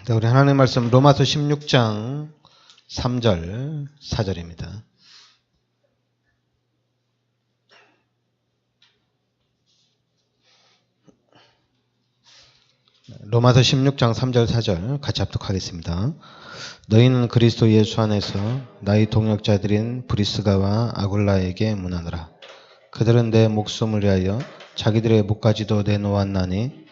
네, 우리 하나님의 말씀 로마서 16장 3절 4절입니다. 로마서 16장 3절 4절 같이 합독하겠습니다. 너희는 그리스도 예수 안에서 나의 동역자들인 브리스가와 아굴라에게 문하노라. 그들은 내 목숨을 위하여 자기들의 목까지도 내놓았나니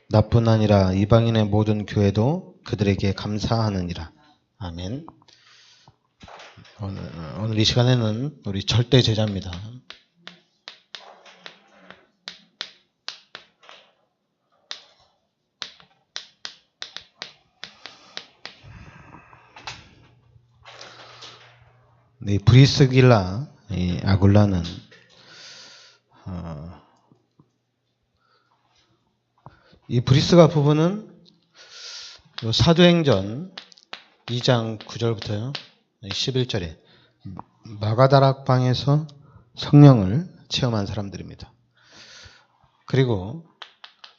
나뿐 아니라 이방인의 모든 교회도 그들에게 감사하느니라. 아멘. 오늘 이 시간에는 우리 절대 제자입니다. 이 브리스길라, 이 아굴라는 이 브리스가 부부는 사도행전 2장 9절부터요 11절에 마가다락방에서 성령을 체험한 사람들입니다. 그리고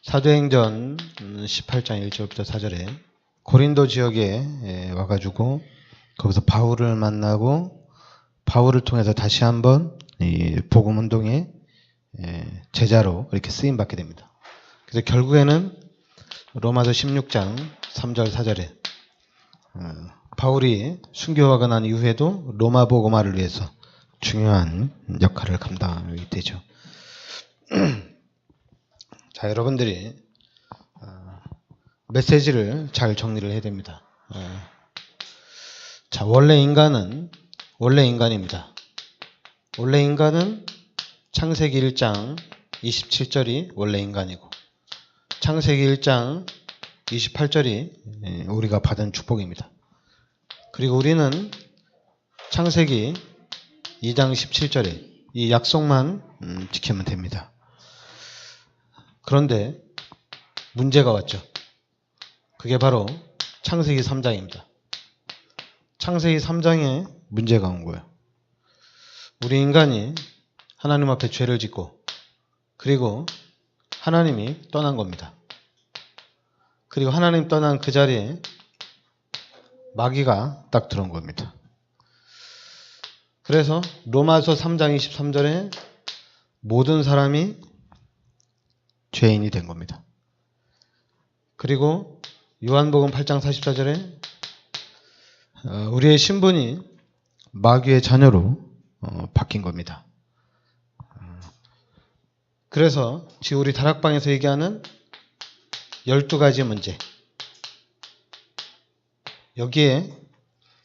사도행전 18장 1절부터 4절에 고린도 지역에 와가지고 거기서 바울을 만나고 바울을 통해서 다시 한번 이 복음운동의 제자로 이렇게 쓰임받게 됩니다. 그래서 결국에는 로마서 16장 3절 4절에 바울이 순교하고 난 이후에도 로마 복음화를 위해서 중요한 역할을 감당하게 되죠. 자, 여러분들이 메시지를 잘 정리를 해야 됩니다. 자, 원래 인간입니다. 원래 인간은 창세기 1장 27절이 원래 인간이고 창세기 1장 28절이 우리가 받은 축복입니다. 그리고 우리는 창세기 2장 17절에 이 약속만 지키면 됩니다. 그런데 문제가 왔죠. 그게 바로 창세기 3장입니다. 창세기 3장에 문제가 온 거예요. 우리 인간이 하나님 앞에 죄를 짓고 그리고 하나님이 떠난 겁니다. 그리고 하나님 떠난 그 자리에 마귀가 딱 들어온 겁니다. 그래서 로마서 3장 23절에 모든 사람이 죄인이 된 겁니다. 그리고 요한복음 8장 44절에 우리의 신분이 마귀의 자녀로 바뀐 겁니다. 그래서 지금 우리 다락방에서 얘기하는 12가지 문제, 여기에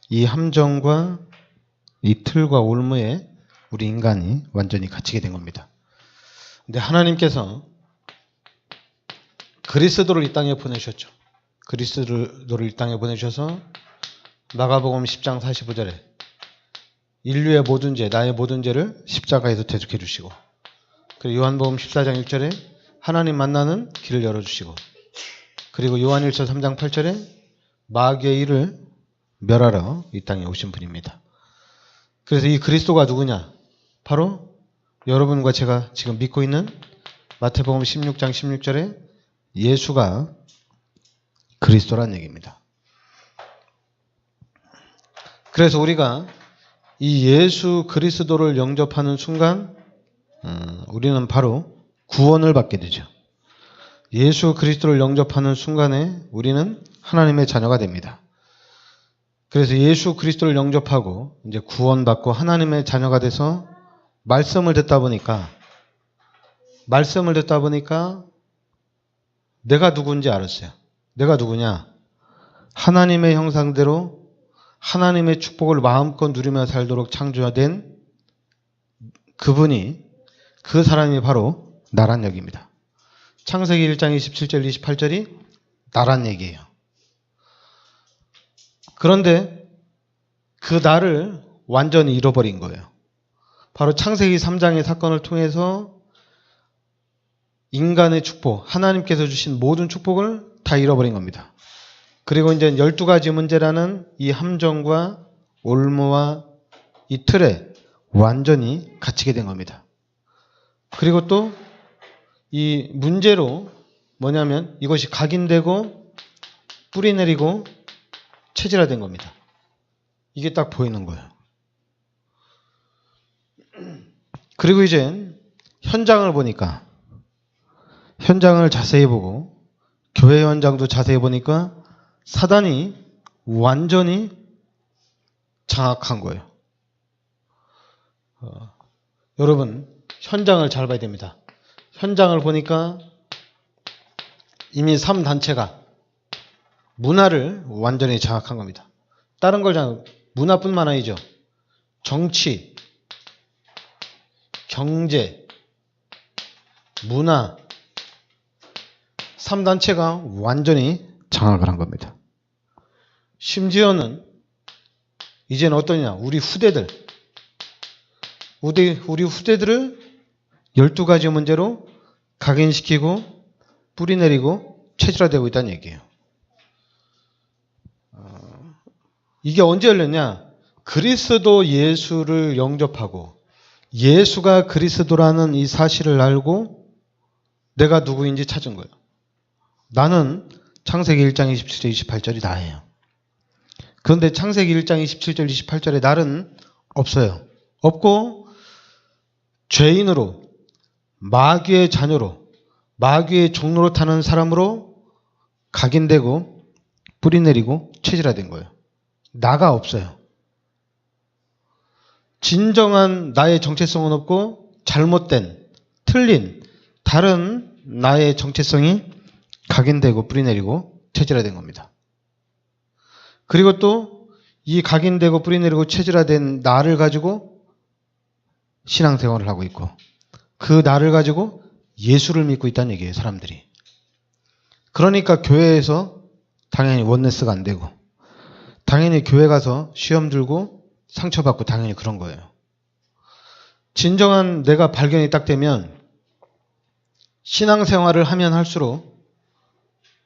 이 함정과 이 틀과 올무에 우리 인간이 완전히 갇히게 된 겁니다. 근데 하나님께서 그리스도를 이 땅에 보내셨죠. 그리스도를 이 땅에 보내셔서 마가복음 10장 45절에 인류의 모든 죄, 나의 모든 죄를 십자가에서 대속해 주시고, 그리고 요한복음 14장 1절에 하나님 만나는 길을 열어주시고, 그리고 요한일서 3장 8절에 마귀의 일을 멸하러 이 땅에 오신 분입니다. 그래서 이 그리스도가 누구냐? 바로 여러분과 제가 지금 믿고 있는 마태복음 16장 16절에 예수가 그리스도라는 얘기입니다. 그래서 우리가 이 예수 그리스도를 영접하는 순간 우리는 바로 구원을 받게 되죠. 예수 그리스도를 영접하는 순간에 우리는 하나님의 자녀가 됩니다. 그래서 예수 그리스도를 영접하고 이제 구원받고 하나님의 자녀가 돼서 말씀을 듣다 보니까 내가 누군지 알았어요. 내가 누구냐? 하나님의 형상대로 하나님의 축복을 마음껏 누리며 살도록 창조된 그분이, 그 사람이 바로 나란 얘기입니다. 창세기 1장 27절 28절이 나란 얘기예요. 그런데 그 나를 완전히 잃어버린 거예요. 바로 창세기 3장의 사건을 통해서 인간의 축복, 하나님께서 주신 모든 축복을 다 잃어버린 겁니다. 그리고 이제 12가지 문제라는 이 함정과 올무와 이 틀에 완전히 갇히게 된 겁니다. 그리고 또 이 문제로 뭐냐면 이것이 각인되고 뿌리 내리고 체질화된 겁니다. 이게 딱 보이는 거예요. 그리고 이제 현장을 보니까, 현장을 자세히 보고 교회 현장도 자세히 보니까 사단이 완전히 장악한 거예요. 여러분, 현장을 잘 봐야 됩니다. 현장을 보니까 이미 3단체가 문화를 완전히 장악한 겁니다. 다른 걸 문화뿐만 아니죠. 정치, 경제, 문화, 3단체가 완전히 장악을 한 겁니다. 심지어는 이제는 어떠냐, 우리 후대들을 12가지 문제로 각인시키고 뿌리 내리고 체질화되고 있다는 얘기예요. 이게 언제 열렸냐? 그리스도 예수를 영접하고 예수가 그리스도라는 이 사실을 알고 내가 누구인지 찾은 거예요. 나는 창세기 1장 27절 28절이 나예요. 그런데 창세기 1장 27절 28절에 날은 없어요. 없고 죄인으로, 마귀의 자녀로, 마귀의 종로로 타는 사람으로 각인되고 뿌리 내리고 체질화된 거예요. 나가 없어요. 진정한 나의 정체성은 없고 잘못된, 틀린, 다른 나의 정체성이 각인되고 뿌리 내리고 체질화된 겁니다. 그리고 또 이 각인되고 뿌리 내리고 체질화된 나를 가지고 신앙생활을 하고 있고 그 나를 가지고 예수를 믿고 있다는 얘기예요, 사람들이. 그러니까 교회에서 당연히 원네스가 안 되고 당연히 교회 가서 시험 들고 상처받고 당연히 그런 거예요. 진정한 내가 발견이 딱 되면 신앙생활을 하면 할수록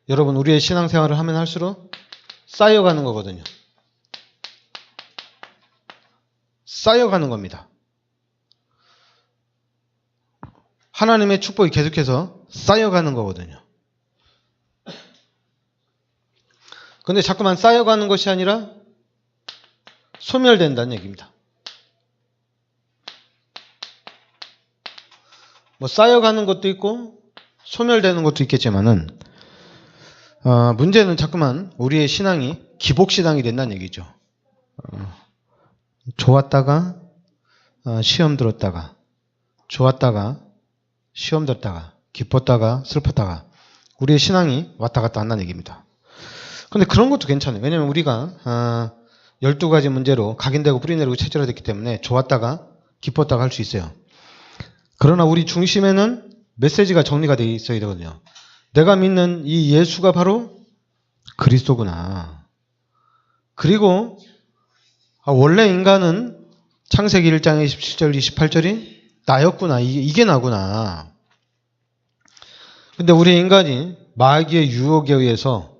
여러분 우리의 신앙생활을 하면 할수록 쌓여가는 거거든요. 쌓여가는 겁니다. 하나님의 축복이 계속해서 쌓여가는 거거든요. 근데 자꾸만 쌓여가는 것이 아니라 소멸된다는 얘기입니다. 뭐 쌓여가는 것도 있고 소멸되는 것도 있겠지만은 문제는 자꾸만 우리의 신앙이 기복신앙이 된다는 얘기죠. 좋았다가 시험 들었다가 좋았다가 시험 들었다가 기뻤다가 슬펐다가 우리의 신앙이 왔다 갔다 한다는 얘기입니다. 근데 그런 것도 괜찮아요. 왜냐하면 우리가 12가지 문제로 각인되고 뿌리 내리고 체질화됐기 때문에 좋았다가 기뻤다가 할 수 있어요. 그러나 우리 중심에는 메시지가 정리가 되어 있어야 되거든요. 내가 믿는 이 예수가 바로 그리스도구나. 그리고 원래 인간은 창세기 1장 27절 28절이 나였구나. 이게 나구나. 근데 우리 인간이 마귀의 유혹에 의해서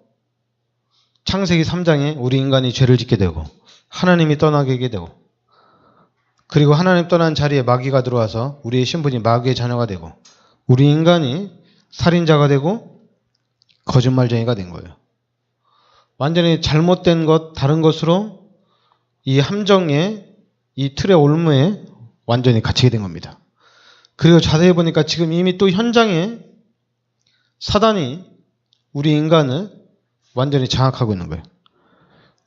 창세기 3장에 우리 인간이 죄를 짓게 되고 하나님이 떠나게 되고 그리고 하나님 떠난 자리에 마귀가 들어와서 우리의 신분이 마귀의 자녀가 되고 우리 인간이 살인자가 되고 거짓말쟁이가 된 거예요. 완전히 잘못된 것, 다른 것으로 이 함정에, 이 틀의 올무에 완전히 갇히게 된 겁니다. 그리고 자세히 보니까 지금 이미 또 현장에 사단이 우리 인간을 완전히 장악하고 있는 거예요.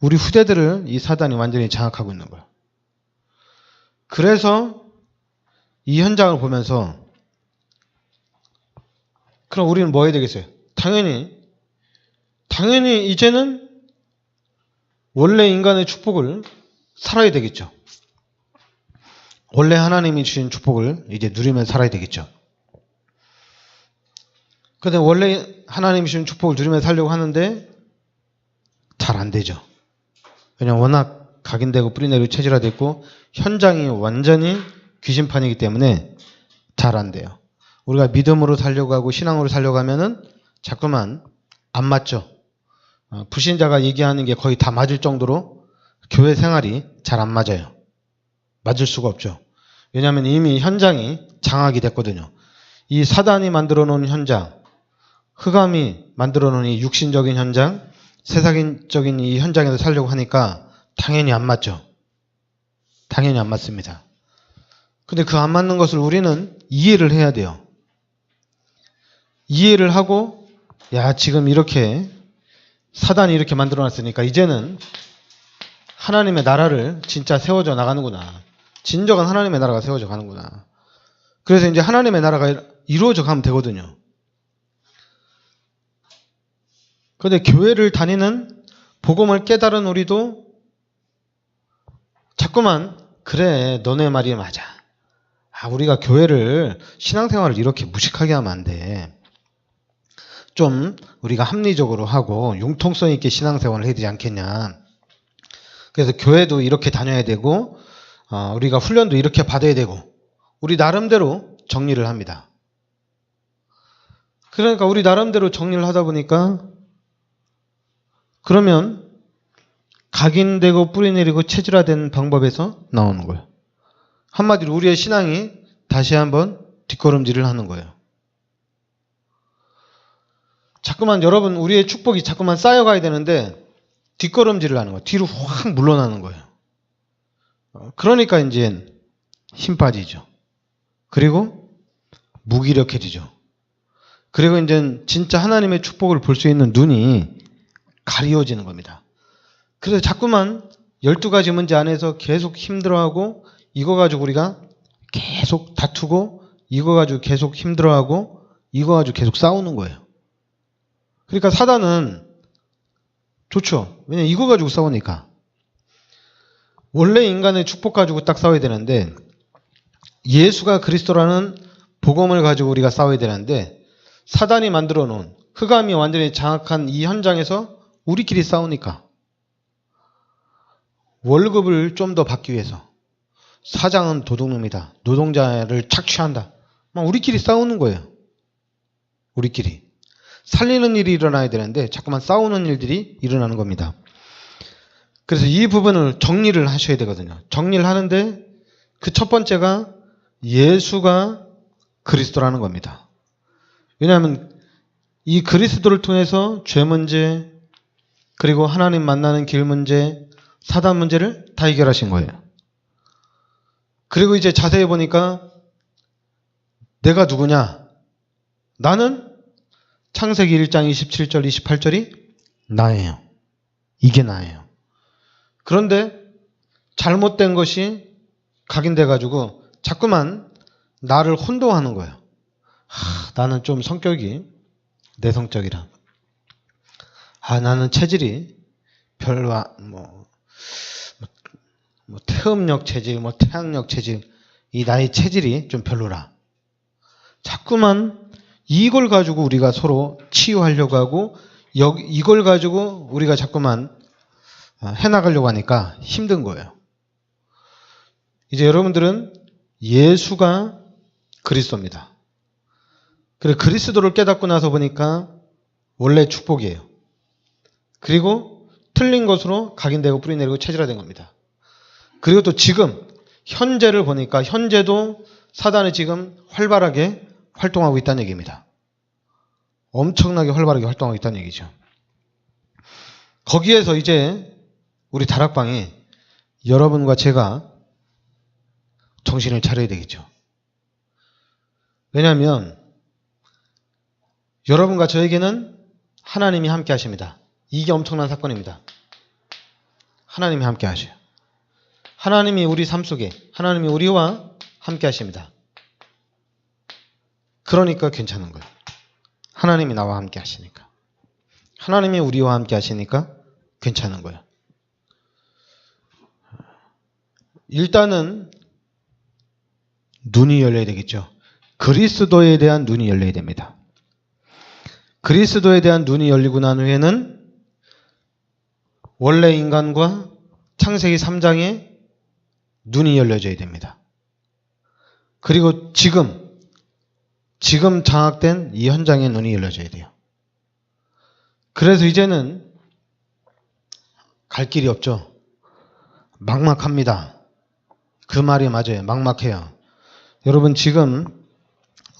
우리 후대들을 이 사단이 완전히 장악하고 있는 거예요. 그래서 이 현장을 보면서 그럼 우리는 뭐 해야 되겠어요? 당연히 이제는 원래 인간의 축복을 살아야 되겠죠. 원래 하나님이 주신 축복을 이제 누리면서 살아야 되겠죠. 그런데 원래 하나님이 주신 축복을 누리면서 살려고 하는데 잘 안 되죠. 왜냐하면 워낙 각인되고 뿌리 내리고 체질화됐고 현장이 완전히 귀신판이기 때문에 잘 안 돼요. 우리가 믿음으로 살려고 하고 신앙으로 살려고 하면은 자꾸만 안 맞죠. 불신자가 얘기하는 게 거의 다 맞을 정도로 교회 생활이 잘 안 맞아요. 맞을 수가 없죠. 왜냐하면 이미 현장이 장악이 됐거든요. 이 사단이 만들어 놓은 현장, 흑암이 만들어 놓은 이 육신적인 현장, 세상적인 이 현장에서 살려고 하니까 당연히 안 맞죠. 당연히 안 맞습니다. 근데 그 안 맞는 것을 우리는 이해를 해야 돼요. 이해를 하고, 야, 지금 이렇게 사단이 이렇게 만들어 놨으니까 이제는 하나님의 나라를 진짜 세워져 나가는구나. 진정한 하나님의 나라가 세워져 가는구나. 그래서 이제 하나님의 나라가 이루어져 가면 되거든요. 그런데 교회를 다니는 복음을 깨달은 우리도 자꾸만 그래, 너네 말이 맞아. 우리가 교회를 신앙생활을 이렇게 무식하게 하면 안 돼. 좀 우리가 합리적으로 하고 융통성 있게 신앙생활을 해야 되지 않겠냐. 그래서 교회도 이렇게 다녀야 되고 우리가 훈련도 이렇게 받아야 되고 우리 나름대로 정리를 합니다. 그러니까 우리 나름대로 정리를 하다 보니까 그러면 각인되고 뿌리내리고 체질화된 방법에서 나오는 거예요. 한마디로 우리의 신앙이 다시 한번 뒷걸음질을 하는 거예요. 자꾸만 여러분 우리의 축복이 자꾸만 쌓여가야 되는데 뒷걸음질을 하는 거예요. 뒤로 확 물러나는 거예요. 그러니까 이제 힘 빠지죠. 그리고 무기력해지죠. 그리고 이제 진짜 하나님의 축복을 볼 수 있는 눈이 가리워지는 겁니다. 그래서 자꾸만 12가지 문제 안에서 계속 힘들어하고 이거 가지고 우리가 계속 다투고 이거 가지고 계속 힘들어하고 이거 가지고 계속 싸우는 거예요. 그러니까 사단은 좋죠. 왜냐면 이거 가지고 싸우니까. 원래 인간의 축복 가지고 딱 싸워야 되는데 예수가 그리스도라는 복음을 가지고 우리가 싸워야 되는데 사단이 만들어 놓은 흑암이 완전히 장악한 이 현장에서 우리끼리 싸우니까 월급을 좀 더 받기 위해서 사장은 도둑놈이다. 노동자를 착취한다. 막 우리끼리 싸우는 거예요. 우리끼리. 살리는 일이 일어나야 되는데 자꾸만 싸우는 일들이 일어나는 겁니다. 그래서 이 부분을 정리를 하셔야 되거든요. 정리를 하는데 그 첫 번째가 예수가 그리스도라는 겁니다. 왜냐하면 이 그리스도를 통해서 죄 문제 그리고 하나님 만나는 길 문제 사단 문제를 다 해결하신 거예요. 그리고 이제 자세히 보니까 내가 누구냐? 나는 창세기 1장 27절 28절이 나예요. 이게 나예요. 그런데 잘못된 것이 각인돼가지고 자꾸만 나를 혼동하는 거예요. 나는 좀 성격이 내성적이라. 나는 체질이 별로 태음력 체질, 태양력 체질, 이 나의 체질이 좀 별로라. 자꾸만 이걸 가지고 우리가 서로 치유하려고 하고 이걸 가지고 우리가 자꾸만 해나가려고 하니까 힘든 거예요. 이제 여러분들은 예수가 그리스도입니다. 그리고 그리스도를 깨닫고 나서 보니까 원래 축복이에요. 그리고 틀린 것으로 각인되고 뿌리내리고 체질화된 겁니다. 그리고 또 지금 현재를 보니까 현재도 사단이 지금 활발하게 활동하고 있다는 얘기입니다. 엄청나게 활발하게 활동하고 있다는 얘기죠. 거기에서 이제 우리 다락방이 여러분과 제가 정신을 차려야 되겠죠. 왜냐하면 여러분과 저에게는 하나님이 함께 하십니다. 이게 엄청난 사건입니다. 하나님이 함께 하셔요. 하나님이 우리 삶 속에 하나님이 우리와 함께 하십니다. 그러니까 괜찮은 거예요. 하나님이 나와 함께 하시니까. 하나님이 우리와 함께 하시니까 괜찮은 거예요. 일단은 눈이 열려야 되겠죠. 그리스도에 대한 눈이 열려야 됩니다. 그리스도에 대한 눈이 열리고 난 후에는 원래 인간과 창세기 3장에 눈이 열려져야 됩니다. 그리고 지금 장악된 이 현장에 눈이 열려져야 돼요. 그래서 이제는 갈 길이 없죠. 막막합니다. 그 말이 맞아요. 막막해요. 여러분 지금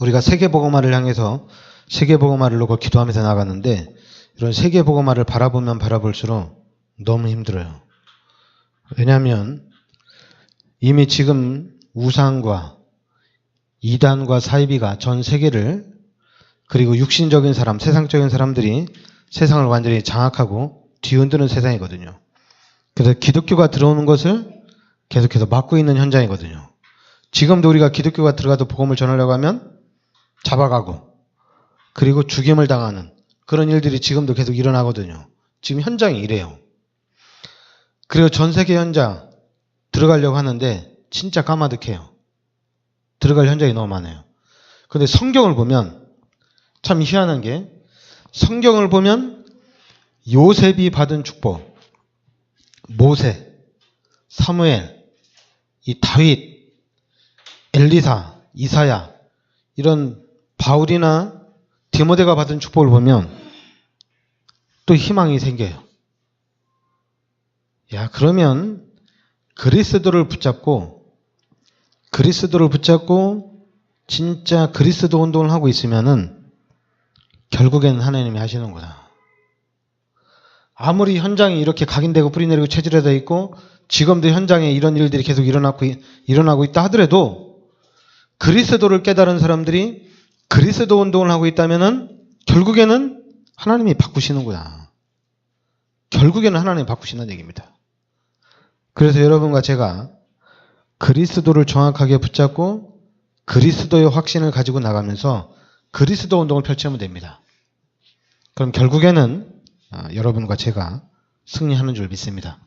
우리가 세계복음화를 향해서 세계복음화를 놓고 기도하면서 나가는데 이런 세계복음화를 바라보면 바라볼수록 너무 힘들어요. 왜냐하면 이미 지금 우상과 이단과 사이비가 전 세계를, 그리고 육신적인 사람, 세상적인 사람들이 세상을 완전히 장악하고 뒤흔드는 세상이거든요. 그래서 기독교가 들어오는 것을 계속해서 막고 있는 현장이거든요. 지금도 우리가 기독교가 들어가도 복음을 전하려고 하면 잡아가고, 그리고 죽임을 당하는 그런 일들이 지금도 계속 일어나거든요. 지금 현장이 이래요. 그리고 전 세계 현장 들어가려고 하는데 진짜 까마득해요. 들어갈 현장이 너무 많아요. 근데 성경을 보면 참 희한한 게, 성경을 보면 요셉이 받은 축복, 모세, 사무엘, 이 다윗, 엘리사, 이사야, 이런 바울이나 디모데가 받은 축복을 보면 또 희망이 생겨요. 야, 그러면 그리스도를 붙잡고 진짜 그리스도 운동을 하고 있으면은 결국에는 하나님이 하시는구나. 아무리 현장이 이렇게 각인되고 뿌리내리고 체질화되어 있고 지금도 현장에 이런 일들이 계속 일어나고 있다 하더라도, 그리스도를 깨달은 사람들이 그리스도 운동을 하고 있다면은 결국에는 하나님이 바꾸시는구나. 결국에는 하나님이 바꾸신다는 얘기입니다. 그래서 여러분과 제가 그리스도를 정확하게 붙잡고 그리스도의 확신을 가지고 나가면서 그리스도 운동을 펼치면 됩니다. 그럼 결국에는 여러분과 제가 승리하는 줄 믿습니다.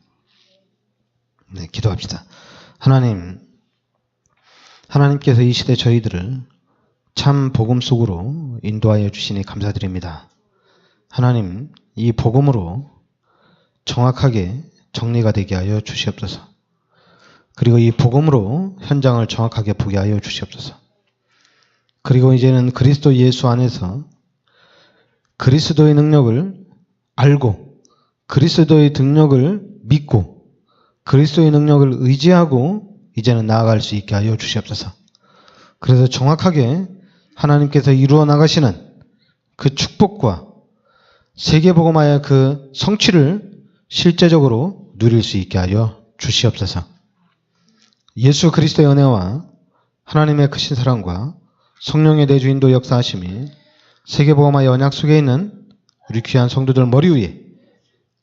네, 기도합시다. 하나님께서 이 시대 저희들을 참 복음 속으로 인도하여 주시니 감사드립니다. 하나님, 이 복음으로 정확하게 정리가 되게 하여 주시옵소서. 그리고 이 복음으로 현장을 정확하게 보게 하여 주시옵소서. 그리고 이제는 그리스도 예수 안에서 그리스도의 능력을 알고, 그리스도의 능력을 믿고, 그리스도의 능력을 의지하고 이제는 나아갈 수 있게 하여 주시옵소서. 그래서 정확하게 하나님께서 이루어 나가시는 그 축복과 세계복음화의 그 성취를 실제적으로 누릴 수 있게 하여 주시옵소서. 예수 그리스도의 은혜와 하나님의 크신 사랑과 성령의 내주인도 역사하심이 세계복음화의 언약 속에 있는 우리 귀한 성도들 머리 위에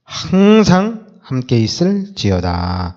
항상 함께 있을지어다.